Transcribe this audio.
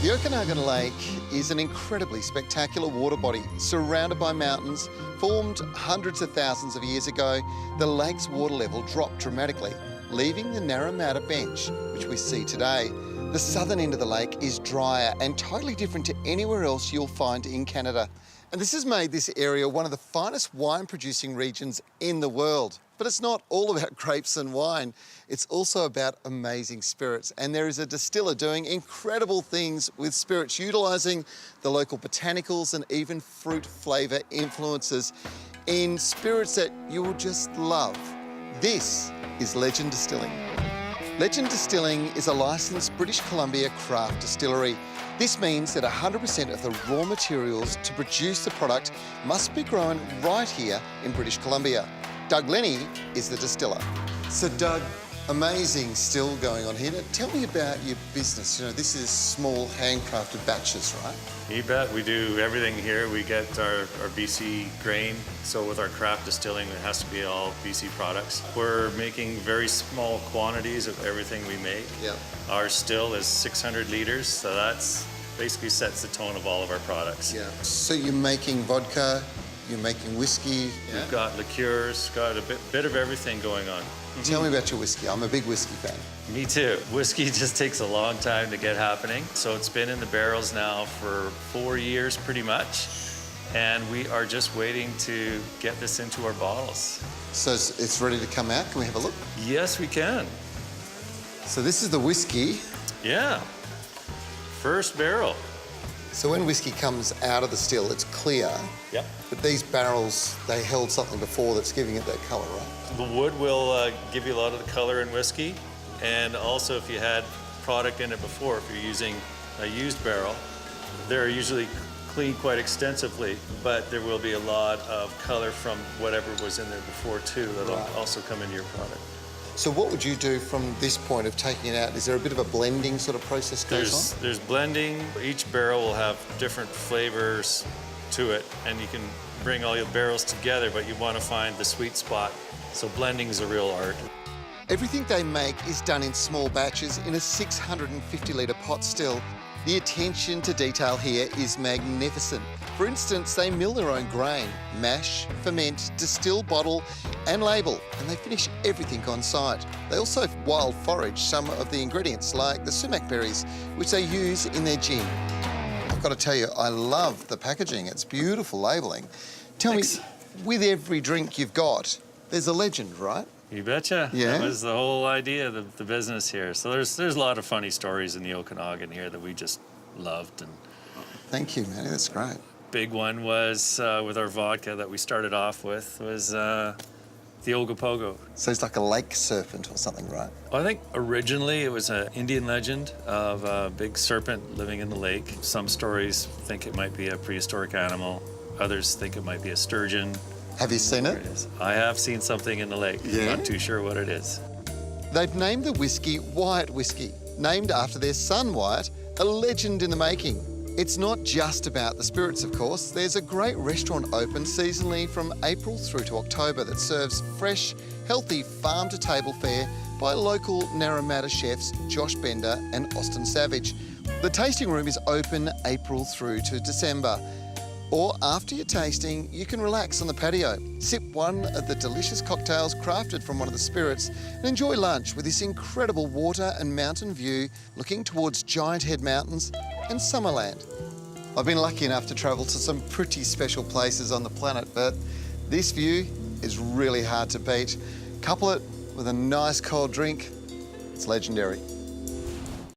The Okanagan Lake is an incredibly spectacular water body surrounded by mountains. Formed hundreds of thousands of years ago, the lake's water level dropped dramatically, leaving the Naramata Bench, which we see today. The southern end of the lake is drier and totally different to anywhere else you'll find in Canada. And this has made this area one of the finest wine-producing regions in the world. But it's not all about grapes and wine. It's also about amazing spirits. And there is a distiller doing incredible things with spirits, utilising the local botanicals and even fruit flavour influences in spirits that you will just love. This is Legend Distilling. Legend Distilling is a licensed British Columbia craft distillery. This means that 100% of the raw materials to produce the product must be grown right here in British Columbia. Dawn Lennie is the distiller. So Doug, amazing still going on here. Now, tell me about your business. You know, this is small handcrafted batches, right? You bet. We do everything here. We get our BC grain. So with our craft distilling, it has to be all BC products. We're making very small quantities of everything we make. Yeah. Our still is 600 liters, so that's basically sets the tone of all of our products. Yeah. So you're making vodka, you're making whiskey. Yeah. We've got liqueurs, got a bit of everything going on. Tell me about your whiskey. I'm a big whiskey fan. Me too. Whiskey just takes a long time to get happening. So it's been in the barrels now for 4 years pretty much. And we are just waiting to get this into our bottles. So it's ready to come out. Can we have a look? Yes, we can. So this is the whiskey. Yeah. First barrel. So when whiskey comes out of the still, it's clear. Yep. But these barrels, they held something before that's giving it that colour, right? The wood will give you a lot of the color in whiskey. And also if you had product in it before, if you're using a used barrel, they're usually cleaned quite extensively, but there will be a lot of color from whatever was in there before too that'll also come into your product. So what would you do from this point of taking it out? Is there a bit of a blending sort of process goes on? There's blending. Each barrel will have different flavors to it, and you can bring all your barrels together, but you want to find the sweet spot. So blending is a real art. Everything they make is done in small batches in a 650-litre pot still. The attention to detail here is magnificent. For instance, they mill their own grain, mash, ferment, distill, bottle and label, and they finish everything on site. They also wild forage some of the ingredients like the sumac berries, which they use in their gin. I've got to tell you, I love the packaging. It's beautiful labelling. Tell me, with every drink you've got, there's a legend, right? You betcha. Yeah. That was the whole idea of the business here. So there's a lot of funny stories in the Okanagan here that we just loved. And thank you, Manny. That's great. Big one was with our vodka that we started off with was the Ogopogo. So it's like a lake serpent or something, right? Well, I think originally it was an Indian legend of a big serpent living in the lake. Some stories think it might be a prehistoric animal. Others think it might be a sturgeon. Have you seen it? I have seen something in the lake. Yeah? Not too sure what it is. They've named the whiskey Wyatt Whiskey, named after their son Wyatt, a legend in the making. It's not just about the spirits, of course. There's a great restaurant open seasonally from April through to October that serves fresh, healthy farm-to-table fare by local Naramata chefs Josh Bender and Austin Savage. The tasting room is open April through to December. Or after your tasting, you can relax on the patio, sip one of the delicious cocktails crafted from one of the spirits, and enjoy lunch with this incredible water and mountain view looking towards Giant Head Mountains and Summerland. I've been lucky enough to travel to some pretty special places on the planet, but this view is really hard to beat. Couple it with a nice cold drink, it's legendary.